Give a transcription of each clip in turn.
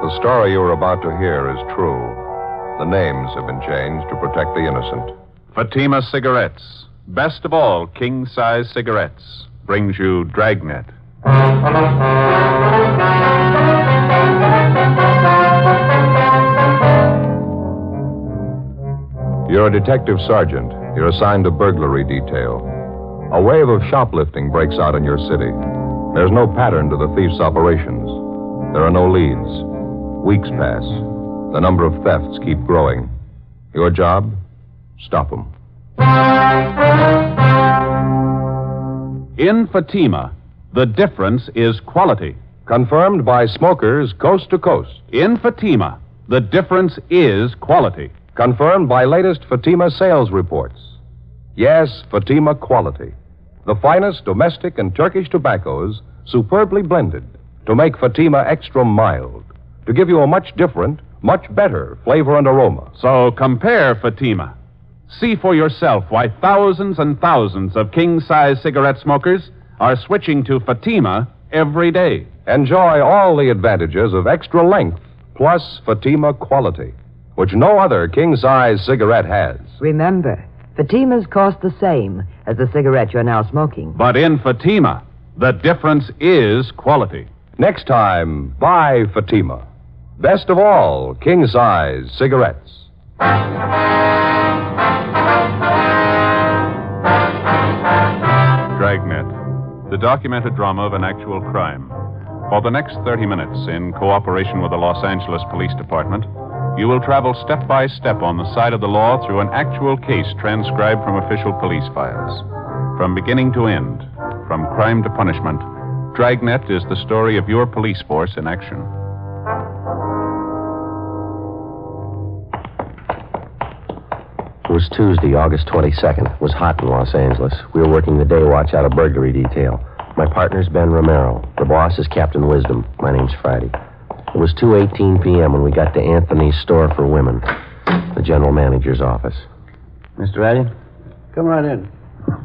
The story you are about to hear is true. The names have been changed to protect the innocent. Fatima Cigarettes, best of all king-size cigarettes, brings you Dragnet. You're a detective sergeant. You're assigned to burglary detail. A wave of shoplifting breaks out in your city. There's no pattern to the thief's operations. There are no leads. Weeks pass. The number of thefts keep growing. Your job? Stop them. In Fatima, the difference is quality. Confirmed by smokers coast to coast. In Fatima, the difference is quality. Confirmed by latest Fatima sales reports. Yes, Fatima quality. The finest domestic and Turkish tobaccos superbly blended to make Fatima extra mild, to give you a much different, much better flavor and aroma. So compare Fatima. See for yourself why thousands and thousands of king-size cigarette smokers are switching to Fatima every day. Enjoy all the advantages of extra length plus Fatima quality, which no other king-size cigarette has. Remember, Fatimas cost the same as the cigarette you're now smoking. But in Fatima, the difference is quality. Next time, buy Fatima. Best of all, king-size cigarettes. Dragnet, the documented drama of an actual crime. For the next 30 minutes, in cooperation with the Los Angeles Police Department, you will travel step by step on the side of the law through an actual case transcribed from official police files. From beginning to end, from crime to punishment, Dragnet is the story of your police force in action. It was Tuesday, August 22nd. It was hot in Los Angeles. We were working the day watch out of burglary detail. My partner's Ben Romero. The boss is Captain Wisdom. My name's Friday. It was 2:18 p.m. when we got to Anthony's Store for Women, the general manager's office. Mr. Elliott? Come right in.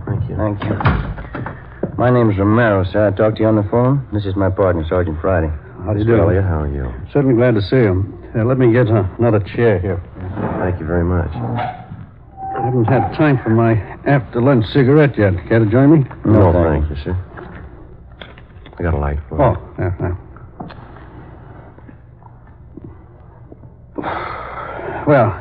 Thank you. Thank you. My name's Romero, sir. I talked to you on the phone. This is my partner, Sergeant Friday. How do you Mr. do? Elliott, how are you? Certainly glad to see you. Let me get another chair here. Thank you very much. I haven't had time for my after-lunch cigarette yet. Care to join me? No, thank you, sir. I got a light for you. Oh, yeah. Well,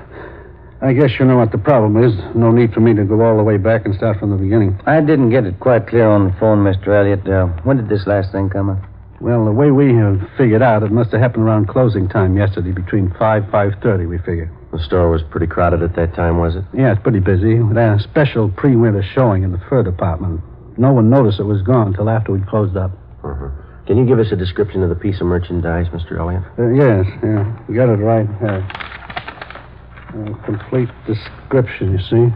I guess you know what the problem is. No need for me to go all the way back and start from the beginning. I didn't get it quite clear on the phone, Mr. Elliott. When did this last thing come up? Well, the way we have figured out, it must have happened around closing time yesterday, between 5:30, we figure. The store was pretty crowded at that time, was it? Yeah, it's pretty busy. We had a special pre-winter showing in the fur department. No one noticed it was gone until after we'd closed up. Uh-huh. Can you give us a description of the piece of merchandise, Mr. Elliott? Yes, yeah. You got it right. Complete description, you see.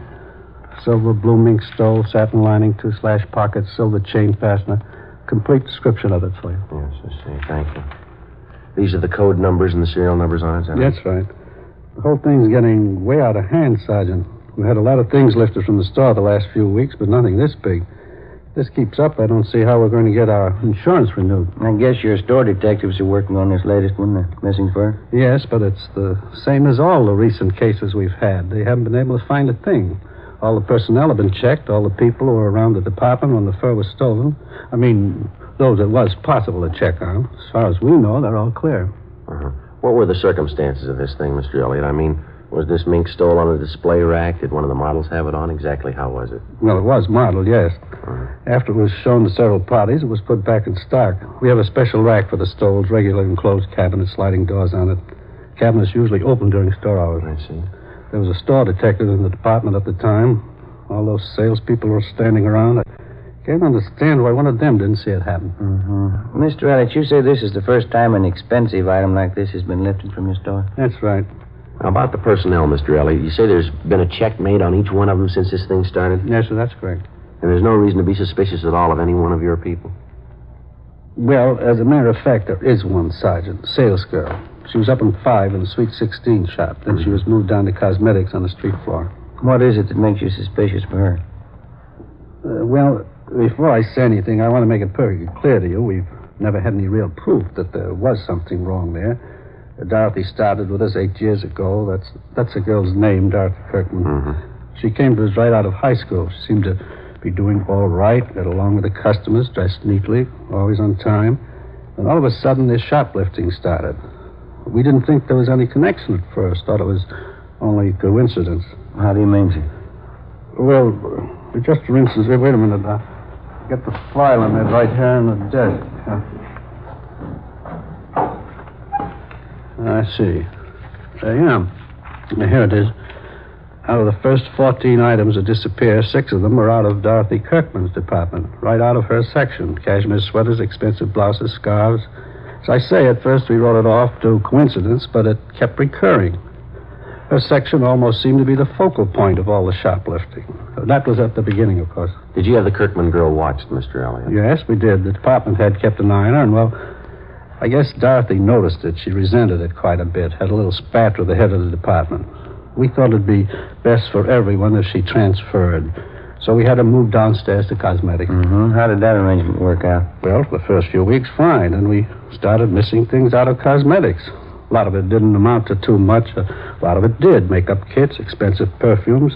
Silver blue mink stole, satin lining, 2 slash pockets, silver chain fastener. Complete description of it for you. Yes, I see. Thank you. These are the code numbers and the serial numbers on it, is that right? That's right. The whole thing's getting way out of hand, Sergeant. We had a lot of things lifted from the store the last few weeks, but nothing this big. If this keeps up, I don't see how we're going to get our insurance renewed. I guess your store detectives are working on this latest one, the missing fur. Yes, but it's the same as all the recent cases we've had. They haven't been able to find a thing. All the personnel have been checked, all the people who were around the department when the fur was stolen. I mean, those it was possible to check on. As far as we know, they're all clear. Uh-huh. What were the circumstances of this thing, Mr. Elliott? I mean, was this mink stole on a display rack? Did one of the models have it on? Exactly how was it? Well, it was modeled, yes. Uh-huh. After it was shown to several parties, it was put back in stock. We have a special rack for the stoles, regular enclosed cabinets, sliding doors on it. Cabinets usually open during store hours. I see. There was a store detective in the department at the time. All those salespeople were standing around. I can't understand why one of them didn't see it happen. Mm-hmm. Mr. Elliott, you say this is the first time an expensive item like this has been lifted from your store? That's right. How about the personnel, Mr. Elliott? You say there's been a check made on each one of them since this thing started? Yes, sir, that's correct. And there's no reason to be suspicious at all of any one of your people? Well, as a matter of fact, there is one, Sergeant. Sales girl. She was up in 5 in the Sweet 16 shop. Then she was moved down to cosmetics on the street floor. What is it that makes you suspicious for her? Well, before I say anything, I want to make it perfectly clear to you. We've never had any real proof that there was something wrong there. Dorothy started with us 8 years ago. That's the girl's name, Dorothy Kirkman. Mm-hmm. She came to us right out of high school. She seemed to be doing all right, got along with the customers, dressed neatly, always on time. And all of a sudden, this shoplifting started. We didn't think there was any connection at first. Thought it was only coincidence. How do you mean, sir? Well, just for instance, wait a minute. Get the file on that right here on the desk. I see. Here it is. Out of the first 14 items that disappeared, 6 of them were out of Dorothy Kirkman's department, right out of her section. Cashmere sweaters, expensive blouses, scarves. As I say, at first we wrote it off to coincidence, but it kept recurring. Her section almost seemed to be the focal point of all the shoplifting. That was at the beginning, of course. Did you have the Kirkman girl watched, Mr. Elliott? Yes, we did. The department head kept an eye on her, and, well, I guess Dorothy noticed it. She resented it quite a bit, had a little spat with the head of the department. We thought it'd be best for everyone if she transferred. So we had her move downstairs to cosmetics. Mm-hmm. How did that arrangement work out? Well, for the first few weeks, fine. And we started missing things out of cosmetics. A lot of it didn't amount to too much. A lot of it did. Makeup kits, expensive perfumes.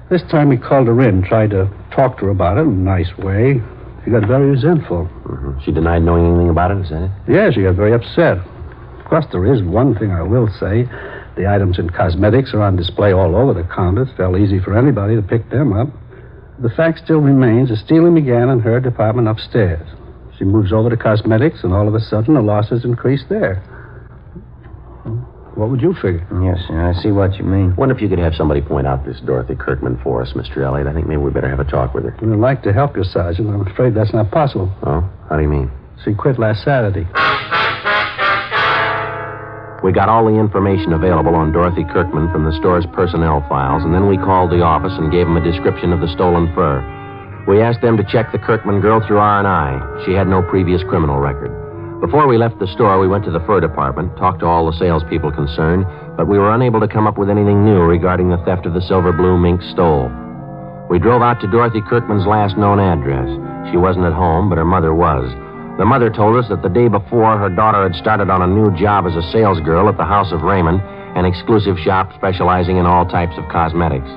This time we called her in, tried to talk to her about it in a nice way. She got very resentful. Mm-hmm. She denied knowing anything about it, is that it? Yeah, she got very upset. Of course, there is one thing I will say. The items in cosmetics are on display all over the counters. It's fairly easy for anybody to pick them up. The fact still remains that stealing began in her department upstairs. She moves over to cosmetics, and all of a sudden the losses increase there. What would you figure? Yes, sir. I see what you mean. Wonder if you could have somebody point out this Dorothy Kirkman for us, Mr. Elliott. I think maybe we better have a talk with her. I'd like to help you, Sergeant. I'm afraid that's not possible. Oh? How do you mean? She quit last Saturday. We got all the information available on Dorothy Kirkman from the store's personnel files, and then we called the office and gave them a description of the stolen fur. We asked them to check the Kirkman girl through R&I. She had no previous criminal record. Before we left the store, we went to the fur department, talked to all the salespeople concerned, but we were unable to come up with anything new regarding the theft of the silver blue mink stole. We drove out to Dorothy Kirkman's last known address. She wasn't at home, but her mother was. The mother told us that the day before, her daughter had started on a new job as a salesgirl at the House of Raymond, an exclusive shop specializing in all types of cosmetics.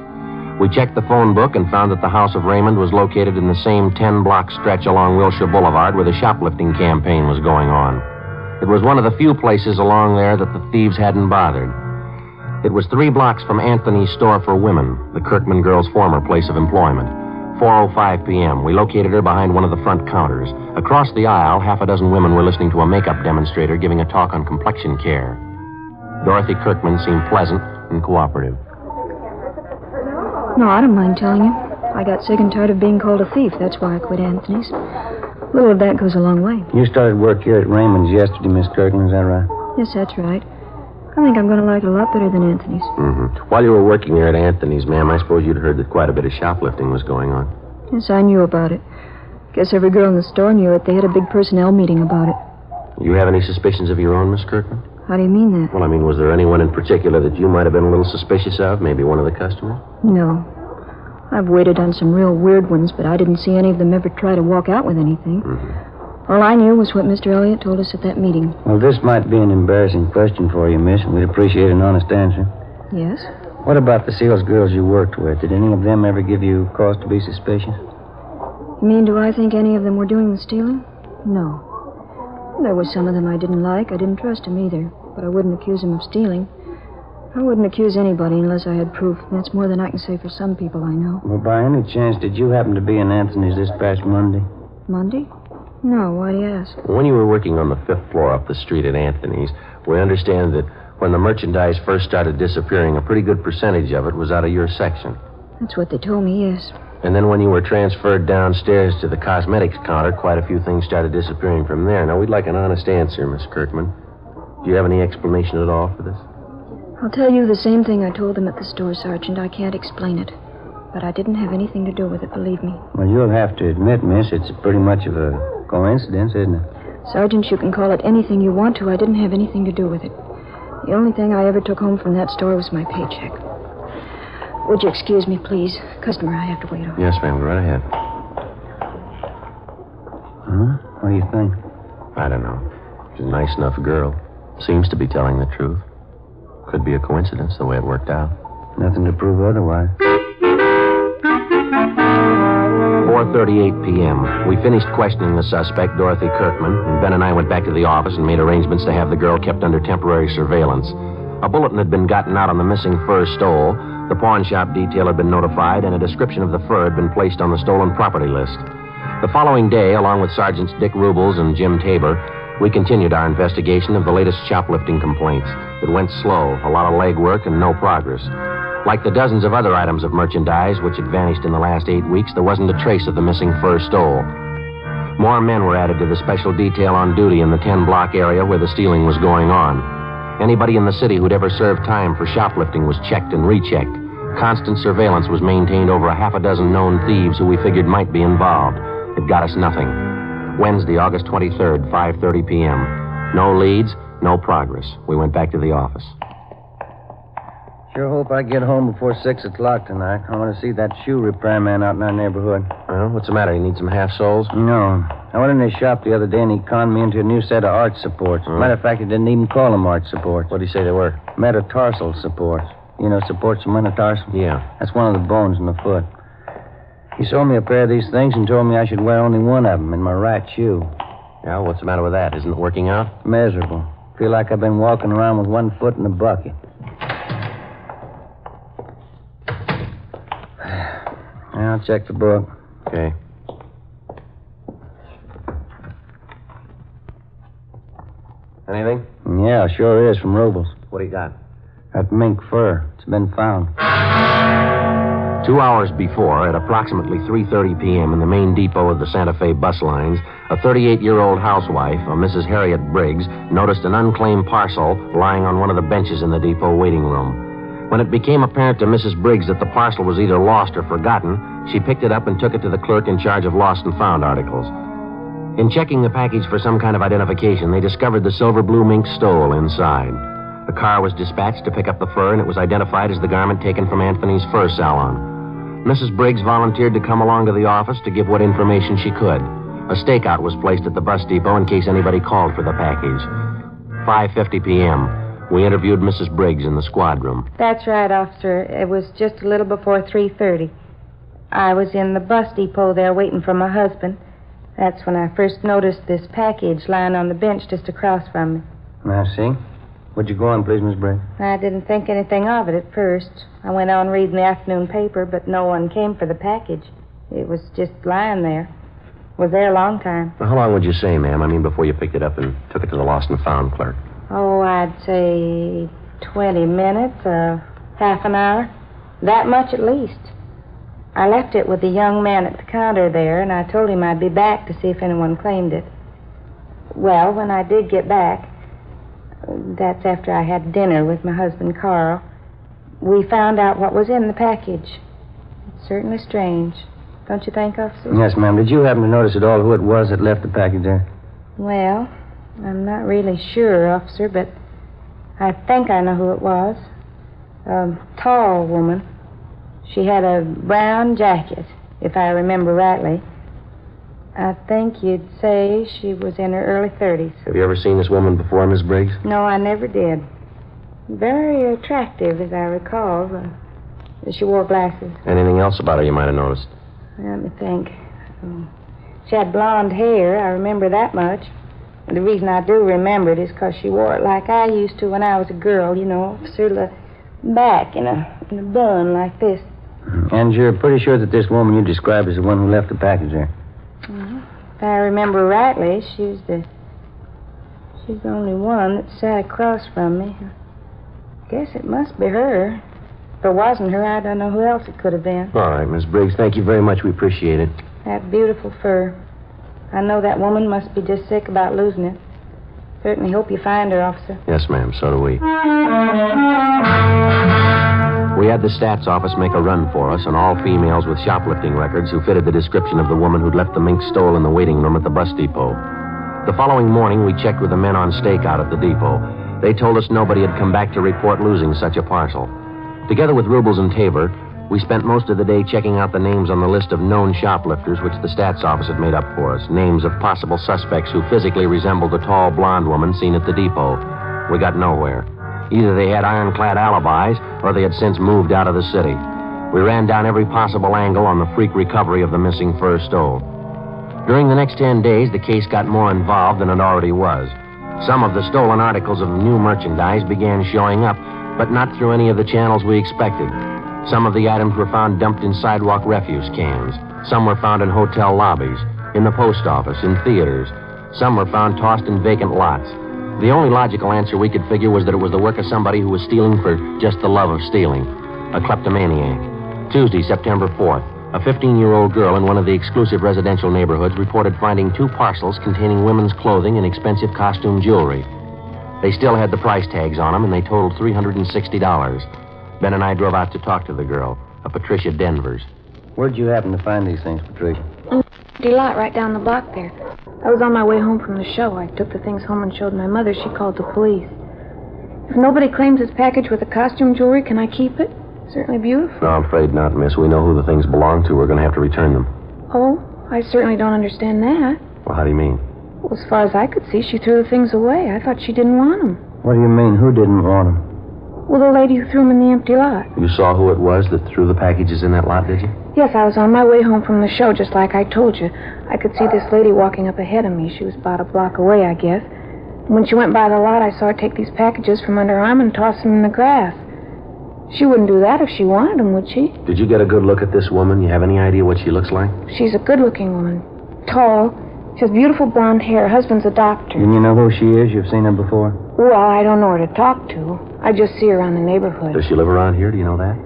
We checked the phone book and found that the House of Raymond was located in the same 10-block stretch along Wilshire Boulevard where the shoplifting campaign was going on. It was one of the few places along there that the thieves hadn't bothered. It was 3 blocks from Anthony's store for women, the Kirkman girl's former place of employment. 4:05 p.m. We located her behind one of the front counters. Across the aisle, 6 women were listening to a makeup demonstrator giving a talk on complexion care. Dorothy Kirkman seemed pleasant and cooperative. No, I don't mind telling you. I got sick and tired of being called a thief. That's why I quit Anthony's. A little of that goes a long way. You started work here at Raymond's yesterday, Miss Kirkman, is that right? Yes, that's right. I think I'm going to like it a lot better than Anthony's. Mm-hmm. While you were working there at Anthony's, ma'am, I suppose you'd heard that quite a bit of shoplifting was going on. Yes, I knew about it. Guess every girl in the store knew it. They had a big personnel meeting about it. You have any suspicions of your own, Miss Kirkman? How do you mean that? Well, I mean, was there anyone in particular that you might have been a little suspicious of? Maybe one of the customers? No. I've waited on some real weird ones, but I didn't see any of them ever try to walk out with anything. Mm-hmm. All I knew was what Mr. Elliott told us at that meeting. Well, this might be an embarrassing question for you, miss, and we'd appreciate an honest answer. Yes? What about the sales girls you worked with? Did any of them ever give you cause to be suspicious? You mean, do I think any of them were doing the stealing? No. There were some of them I didn't like. I didn't trust them either, but I wouldn't accuse them of stealing. I wouldn't accuse anybody unless I had proof. That's more than I can say for some people I know. Well, by any chance, did you happen to be in Anthony's this past Monday? Monday? No, why do you ask? When you were working on the 5th floor up the street at Anthony's, we understand that when the merchandise first started disappearing, a pretty good percentage of it was out of your section. That's what they told me, yes. And then when you were transferred downstairs to the cosmetics counter, quite a few things started disappearing from there. Now, we'd like an honest answer, Miss Kirkman. Do you have any explanation at all for this? I'll tell you the same thing I told them at the store, Sergeant. I can't explain it. But I didn't have anything to do with it, believe me. Well, you'll have to admit, miss, it's pretty much of a coincidence, isn't it? Sergeant, you can call it anything you want to. I didn't have anything to do with it. The only thing I ever took home from that store was my paycheck. Would you excuse me, please? Customer I have to wait on. Yes, ma'am. Go right ahead. Huh? What do you think? I don't know. She's a nice enough girl. Seems to be telling the truth. Could be a coincidence the way it worked out. Nothing to prove otherwise. 4:38 p.m. We finished questioning the suspect, Dorothy Kirkman, and Ben and I went back to the office and made arrangements to have the girl kept under temporary surveillance. A bulletin had been gotten out on the missing fur stole, the pawn shop detail had been notified, and a description of the fur had been placed on the stolen property list. The following day, along with Sergeants Dick Rubles and Jim Tabor, we continued our investigation of the latest shoplifting complaints. It went slow, a lot of legwork, and no progress. Like the dozens of other items of merchandise which had vanished in the last 8 weeks, there wasn't a trace of the missing fur stole. More men were added to the special detail on duty in the 10-block area where the stealing was going on. Anybody in the city who'd ever served time for shoplifting was checked and rechecked. Constant surveillance was maintained over a half a dozen known thieves who we figured might be involved. It got us nothing. Wednesday, August 23rd, 5:30 p.m. No leads, no progress. We went back to the office. Sure hope I get home before 6 o'clock tonight. I want to see that shoe repair man out in our neighborhood. Well, what's the matter? You need some half-soles? No. I went in his shop the other day and he conned me into a new set of arch supports. Matter of fact, he didn't even call them arch supports. What did he say they were? Metatarsal supports. You know, supports from metatarsal? Yeah. That's one of the bones in the foot. He sold me a pair of these things and told me I should wear only one of them in my right shoe. Yeah, what's the matter with that? Isn't it working out? Miserable. Feel like I've been walking around with one foot in a bucket. I'll check the book. Okay. Anything? Yeah, sure is, from Robles. What do you got? That mink fur. It's been found. 2 hours before, at approximately 3:30 p.m. in the main depot of the Santa Fe bus lines, a 38-year-old housewife, a Mrs. Harriet Briggs, noticed an unclaimed parcel lying on one of the benches in the depot waiting room. When it became apparent to Mrs. Briggs that the parcel was either lost or forgotten, she picked it up and took it to the clerk in charge of lost and found articles. In checking the package for some kind of identification, they discovered the silver blue mink stole inside. The car was dispatched to pick up the fur, and it was identified as the garment taken from Anthony's fur salon. Mrs. Briggs volunteered to come along to the office to give what information she could. A stakeout was placed at the bus depot in case anybody called for the package. 5:50 p.m. We interviewed Mrs. Briggs in the squad room. That's right, officer. It was just a little before 3:30. I was in the bus depot there waiting for my husband. That's when I first noticed this package lying on the bench just across from me. I see. Would you go on, please, Miss Briggs? I didn't think anything of it at first. I went on reading the afternoon paper, but no one came for the package. It was just lying there. Was there a long time. Well, how long would you say, ma'am? I mean, before you picked it up and took it to the lost and found clerk? Oh, I'd say 20 minutes, half an hour. That much at least. I left it with the young man at the counter there, and I told him I'd be back to see if anyone claimed it. Well, when I did get back, that's after I had dinner with my husband, Carl, we found out what was in the package. It's certainly strange. Don't you think, officer? Yes, ma'am. Did you happen to notice at all who it was that left the package there? Well, I'm not really sure, officer, but I think I know who it was. A tall woman. She had a brown jacket, if I remember rightly. I think you'd say she was in her early 30s. Have you ever seen this woman before, Miss Briggs? No, I never did. Very attractive, as I recall. She wore glasses. Anything else about her you might have noticed? Let me think. She had blonde hair. I remember that much. And the reason I do remember it is because she wore it like I used to when I was a girl, you know, sort of back in a bun like this. And you're pretty sure that this woman you described is the one who left the package there? If I remember rightly, she's the only one that sat across from me. Guess it must be her. If it wasn't her, I don't know who else it could have been. All right, Miss Briggs, thank you very much. We appreciate it. That beautiful fur. I know that woman must be just sick about losing it. Certainly hope you find her, officer. Yes, ma'am, so do we. We had the stats office make a run for us on all females with shoplifting records who fitted the description of the woman who'd left the mink stole in the waiting room at the bus depot. The following morning, we checked with the men on stakeout at the depot. They told us nobody had come back to report losing such a parcel. Together with Rubles and Tabor, We spent most of the day checking out the names on the list of known shoplifters which the stats office had made up for us. Names of possible suspects who physically resembled the tall blonde woman seen at the depot. We got nowhere. Either they had ironclad alibis or they had since moved out of the city. We ran down every possible angle on the freak recovery of the missing fur stole. During the next 10 days, the case got more involved than it already was. Some of the stolen articles of new merchandise began showing up, but not through any of the channels we expected. Some of the items were found dumped in sidewalk refuse cans. Some were found in hotel lobbies, in the post office, in theaters. Some were found tossed in vacant lots. The only logical answer we could figure was that it was the work of somebody who was stealing for just the love of stealing. A kleptomaniac. Tuesday, September 4th, a 15-year-old girl in one of the exclusive residential neighborhoods reported finding 2 parcels containing women's clothing and expensive costume jewelry. They still had the price tags on them, and they totaled $360. Ben and I drove out to talk to the girl, a Patricia Denvers. Where'd you happen to find these things, Patricia? Empty lot right down the block there. I was on my way home from the show. I took the things home and showed my mother. She called the police. If nobody claims this package with the costume jewelry, can I keep it? Certainly beautiful. No, I'm afraid not, miss. We know who the things belong to. We're going to have to return them. Oh, I certainly don't understand that. Well, how do you mean? Well, as far as I could see, she threw the things away. I thought she didn't want them. What do you mean, who didn't want them? Well, the lady who threw them in the empty lot. You saw who it was that threw the packages in that lot, did you? Yes, I was on my way home from the show, just like I told you. I could see this lady walking up ahead of me. She was about a block away, I guess. When she went by the lot, I saw her take these packages from under her arm and toss them in the grass. She wouldn't do that if she wanted them, would she? Did you get a good look at this woman? You have any idea what she looks like? She's a good-looking woman. Tall. She has beautiful blonde hair. Her husband's a doctor. And you know who she is? You've seen her before? Well, I don't know her to talk to. I just see her around the neighborhood. Does she live around here? Do you know that?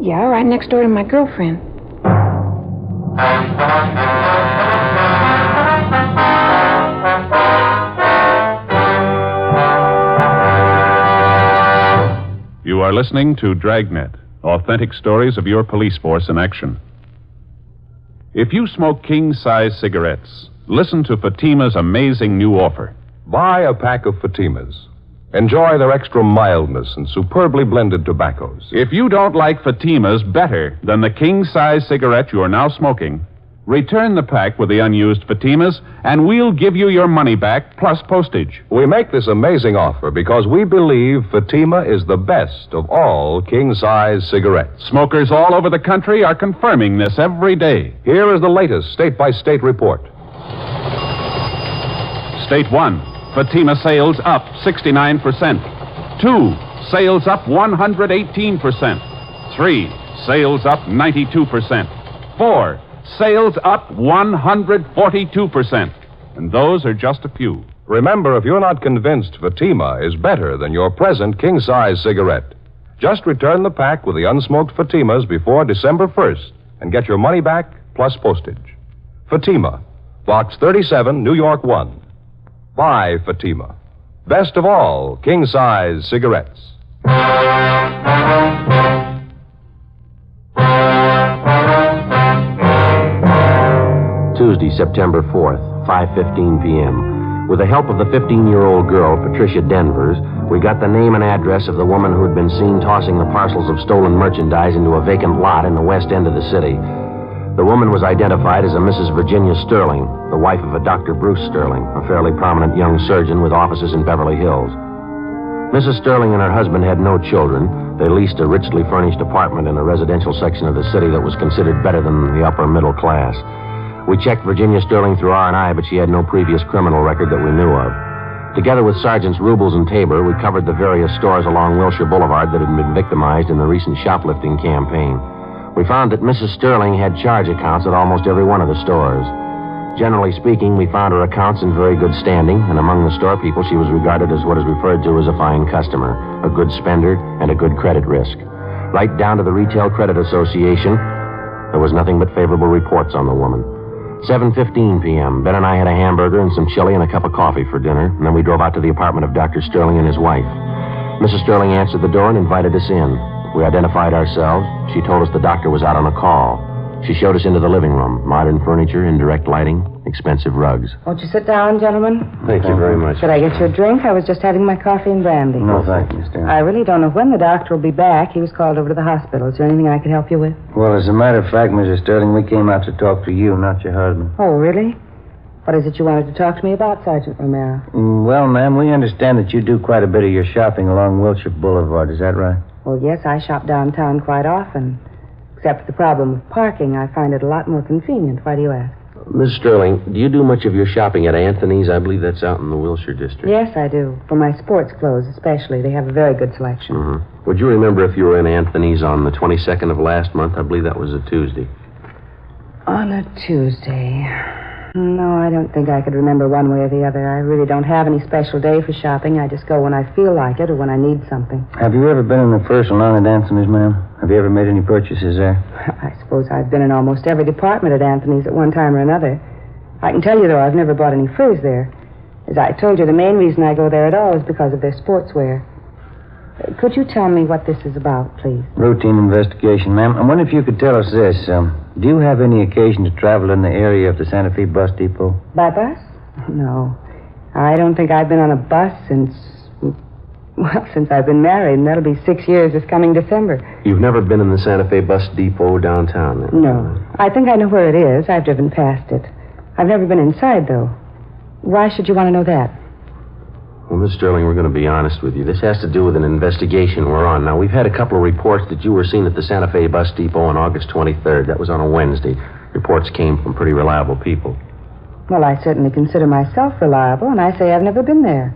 Yeah, right next door to my girlfriend. You are listening to Dragnet, authentic stories of your police force in action. If you smoke king-size cigarettes, listen to Fatima's amazing new offer. Buy a pack of Fatimas. Enjoy their extra mildness and superbly blended tobaccos. If you don't like Fatima's better than the king-size cigarette you are now smoking, return the pack with the unused Fatimas, and we'll give you your money back plus postage. We make this amazing offer because we believe Fatima is the best of all king-size cigarettes. Smokers all over the country are confirming this every day. Here is the latest state-by-state report. State 1, Fatima sales up 69%. 2, sales up 118%. 3, sales up 92%. 4, sales up 142%. And those are just a few. Remember, if you're not convinced Fatima is better than your present king-size cigarette, just return the pack with the unsmoked Fatimas before December 1st and get your money back plus postage. Fatima, Box 37, New York 1. Buy Fatima. Best of all king-size cigarettes. Tuesday, September 4th, 5:15 p.m. With the help of the 15-year-old girl, Patricia Denvers, we got the name and address of the woman who had been seen tossing the parcels of stolen merchandise into a vacant lot in the west end of the city. The woman was identified as a Mrs. Virginia Sterling, the wife of a Dr. Bruce Sterling, a fairly prominent young surgeon with offices in Beverly Hills. Mrs. Sterling and her husband had no children. They leased a richly furnished apartment in a residential section of the city that was considered better than the upper middle class. We checked Virginia Sterling through R&I, but she had no previous criminal record that we knew of. Together with Sergeants Rubles and Tabor, we covered the various stores along Wilshire Boulevard that had been victimized in the recent shoplifting campaign. We found that Mrs. Sterling had charge accounts at almost every one of the stores. Generally speaking, we found her accounts in very good standing, and among the store people, she was regarded as what is referred to as a fine customer, a good spender, and a good credit risk. Right down to the Retail Credit Association, there was nothing but favorable reports on the woman. 7:15 p.m., Ben and I had a hamburger and some chili and a cup of coffee for dinner, and then we drove out to the apartment of Dr. Sterling and his wife. Mrs. Sterling answered the door and invited us in. We identified ourselves. She told us the doctor was out on a call. She showed us into the living room. Modern furniture, indirect lighting, expensive rugs. Won't you sit down, gentlemen? Thank you very much. Should I get you a drink? I was just having my coffee and brandy. No, thank you, Miss Sterling. I really don't know when the doctor will be back. He was called over to the hospital. Is there anything I could help you with? Well, as a matter of fact, Mrs. Sterling, we came out to talk to you, not your husband. Oh, really? What is it you wanted to talk to me about, Sergeant Romero? Well, ma'am, we understand that you do quite a bit of your shopping along Wilshire Boulevard. Is that right? Well, yes, I shop downtown quite often. Except for the problem of parking, I find it a lot more convenient. Why do you ask? Miss Sterling, do you do much of your shopping at Anthony's? I believe that's out in the Wilshire district. Yes, I do. For my sports clothes, especially. They have a very good selection. Mm-hmm. Would you remember if you were in Anthony's on the 22nd of last month? I believe that was a Tuesday. On a Tuesday. No, I don't think I could remember one way or the other. I really don't have any special day for shopping. I just go when I feel like it or when I need something. Have you ever been in the first salon at Anthony's, ma'am? Have you ever made any purchases there? I suppose I've been in almost every department at Anthony's at one time or another. I can tell you, though, I've never bought any furs there. As I told you, the main reason I go there at all is because of their sportswear. Could you tell me what this is about, please? Routine investigation, ma'am. I wonder if you could tell us this. Do you have any occasion to travel in the area of the Santa Fe bus depot? By bus? No. I don't think I've been on a bus since I've been married, and that'll be 6 years this coming December. You've never been in the Santa Fe bus depot downtown, then? No. I think I know where it is. I've driven past it. I've never been inside, though. Why should you want to know that? Well, Miss Sterling, we're going to be honest with you. This has to do with an investigation we're on. Now, we've had a couple of reports that you were seen at the Santa Fe bus depot on August 23rd. That was on a Wednesday. Reports came from pretty reliable people. Well, I certainly consider myself reliable, and I say I've never been there.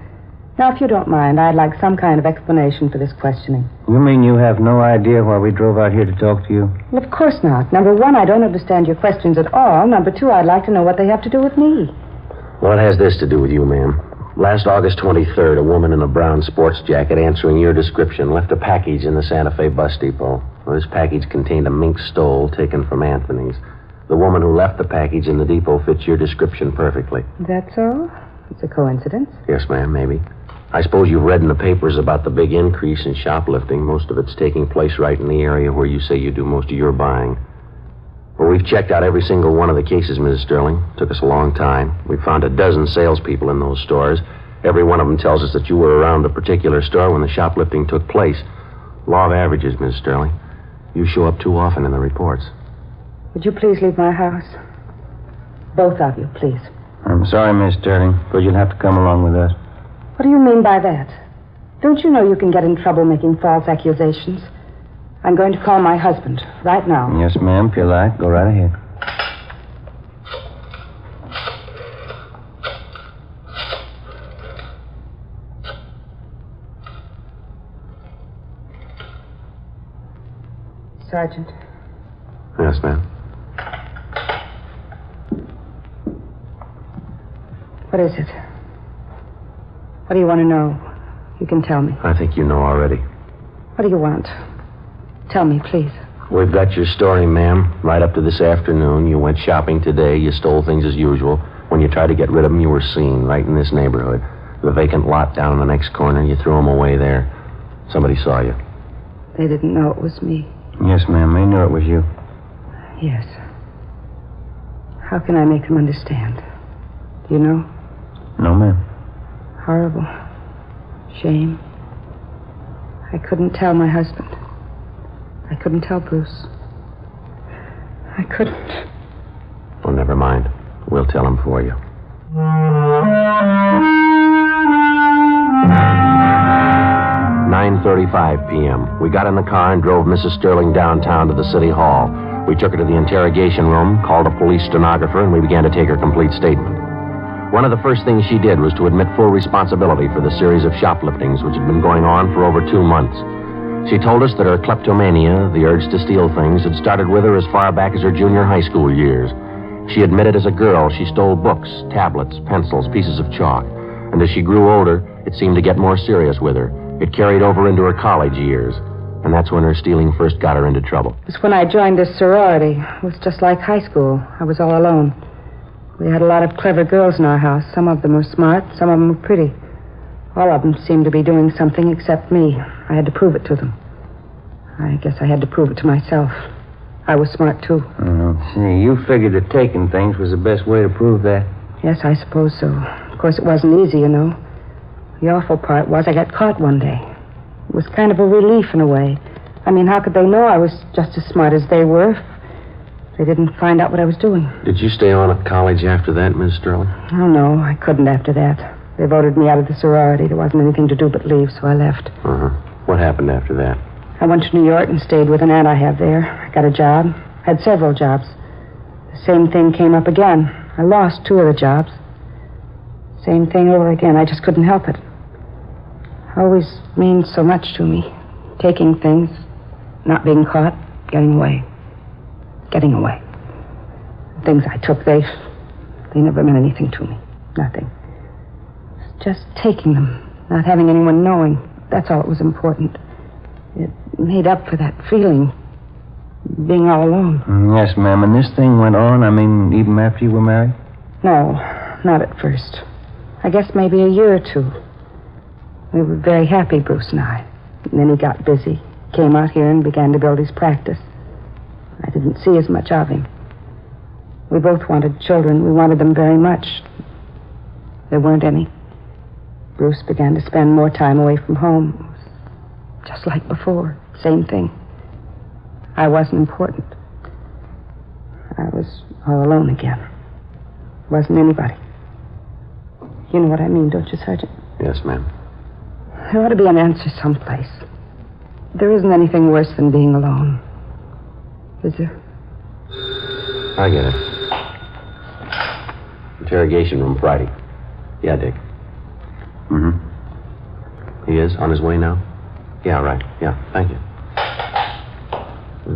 Now, if you don't mind, I'd like some kind of explanation for this questioning. You mean you have no idea why we drove out here to talk to you? Well, of course not. Number one, I don't understand your questions at all. Number two, I'd like to know what they have to do with me. Well, it has this to do with you, ma'am. Last August 23rd, a woman in a brown sports jacket answering your description left a package in the Santa Fe bus depot. Well, this package contained a mink stole taken from Anthony's. The woman who left the package in the depot fits your description perfectly. That's all? It's a coincidence. Yes, ma'am, maybe. I suppose you've read in the papers about the big increase in shoplifting. Most of it's taking place right in the area where you say you do most of your buying. Well, we've checked out every single one of the cases, Mrs. Sterling. Took us a long time. We found a dozen salespeople in those stores. Every one of them tells us that you were around a particular store when the shoplifting took place. Law of averages, Mrs. Sterling. You show up too often in the reports. Would you please leave my house? Both of you, please. I'm sorry, Miss Sterling, but you'll have to come along with us. What do you mean by that? Don't you know you can get in trouble making false accusations? I'm going to call my husband right now. Yes, ma'am, if you like. Go right ahead. Sergeant. Yes, ma'am. What is it? What do you want to know? You can tell me. I think you know already. What do you want? Tell me, please. We've got your story, ma'am. Right up to this afternoon. You went shopping today. You stole things as usual. When you tried to get rid of them, you were seen right in this neighborhood. The vacant lot down in the next corner, you threw them away there. Somebody saw you. They didn't know it was me. Yes, ma'am. They knew it was you. Yes. How can I make them understand? Do you know? No, ma'am. Horrible. Shame. I couldn't tell my husband. I couldn't tell Bruce. I couldn't. Well, never mind. We'll tell him for you. 9:35 p.m. We got in the car and drove Mrs. Sterling downtown to the city hall. We took her to the interrogation room, called a police stenographer, and we began to take her complete statement. One of the first things she did was to admit full responsibility for the series of shopliftings which had been going on for over 2 months. She told us that her kleptomania, the urge to steal things, had started with her as far back as her junior high school years. She admitted as a girl she stole books, tablets, pencils, pieces of chalk. And as she grew older, it seemed to get more serious with her. It carried over into her college years. And that's when her stealing first got her into trouble. It was when I joined this sorority. It was just like high school. I was all alone. We had a lot of clever girls in our house. Some of them were smart, some of them were pretty. All of them seemed to be doing something except me. I had to prove it to them. I guess I had to prove it to myself. I was smart, too. See, you figured that taking things was the best way to prove that. Yes, I suppose so. Of course, it wasn't easy, you know. The awful part was I got caught one day. It was kind of a relief in a way. I mean, how could they know I was just as smart as they were if they didn't find out what I was doing? Did you stay on at college after that, Miss Sterling? Oh, no, I couldn't after that. They voted me out of the sorority. There wasn't anything to do but leave, so I left. Uh-huh. What happened after that? I went to New York and stayed with an aunt I have there. I got a job. Had several jobs. The same thing came up again. I lost 2 of the jobs. Same thing over again. I just couldn't help it. Always means so much to me. Taking things, not being caught, getting away. Getting away. The things I took, they never meant anything to me. Nothing. Just taking them, not having anyone knowing. That's all that was important. It made up for that feeling, being all alone. Yes, ma'am. And this thing went on, even after you were married? No, not at first. I guess maybe a year or 2. We were very happy, Bruce and I. And then he got busy, came out here and began to build his practice. I didn't see as much of him. We both wanted children. We wanted them very much. There weren't any. Bruce began to spend more time away from home. It was just like before. Same thing. I wasn't important. I was all alone again. Wasn't anybody. You know what I mean, don't you, Sergeant? Yes, ma'am. There ought to be an answer someplace. There isn't anything worse than being alone. Is there? I get it. Interrogation room Friday. Yeah, Dick. Mm-hmm. He is on his way now? Yeah, right. Yeah, thank you.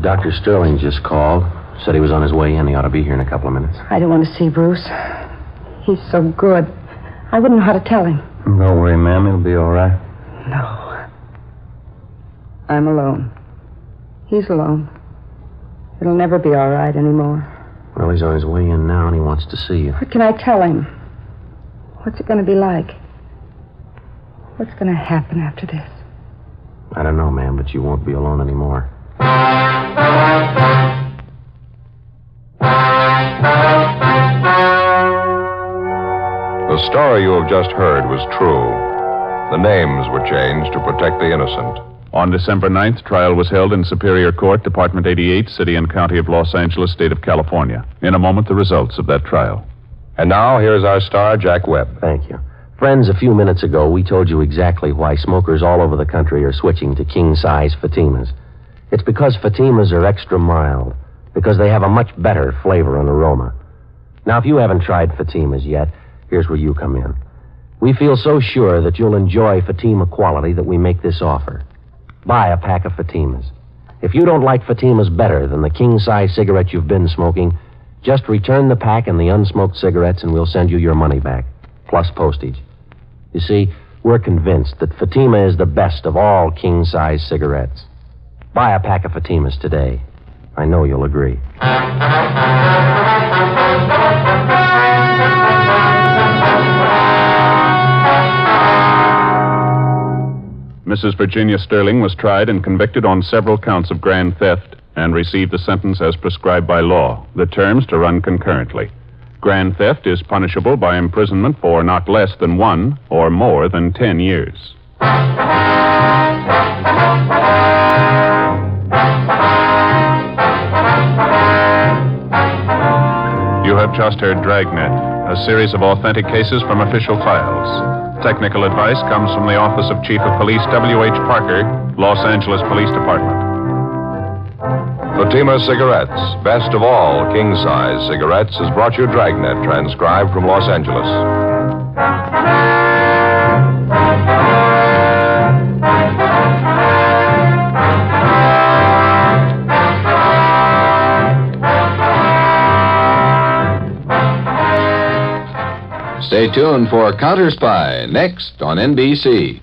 Dr. Sterling just called. Said he was on his way in. He ought to be here in a couple of minutes. I don't want to see Bruce. He's so good. I wouldn't know how to tell him. Don't worry, ma'am. It'll be all right. No. I'm alone. He's alone. It'll never be all right anymore. Well, he's on his way in now, and he wants to see you. What can I tell him? What's it going to be like? What's going to happen after this? I don't know, ma'am, but you won't be alone anymore. The story you have just heard was true. The names were changed to protect the innocent. On December 9th, trial was held in Superior Court, Department 88, City and County of Los Angeles, State of California. In a moment, the results of that trial. And now, here's our star, Jack Webb. Thank you. Friends, a few minutes ago, we told you exactly why smokers all over the country are switching to king-size Fatimas. It's because Fatimas are extra mild, because they have a much better flavor and aroma. Now, if you haven't tried Fatimas yet, here's where you come in. We feel so sure that you'll enjoy Fatima quality that we make this offer. Buy a pack of Fatimas. If you don't like Fatimas better than the king-size cigarette you've been smoking, just return the pack and the unsmoked cigarettes and we'll send you your money back, plus postage. You see, we're convinced that Fatima is the best of all king-size cigarettes. Buy a pack of Fatimas today. I know you'll agree. Mrs. Virginia Sterling was tried and convicted on several counts of grand theft and received the sentence as prescribed by law, the terms to run concurrently. Grand theft is punishable by imprisonment for not less than 1 or more than 10 years. You have just heard Dragnet, a series of authentic cases from official files. Technical advice comes from the Office of Chief of Police W.H. Parker, Los Angeles Police Department. Fatima Cigarettes, best of all king-size cigarettes, has brought you Dragnet, transcribed from Los Angeles. Stay tuned for Counter Spy, next on NBC.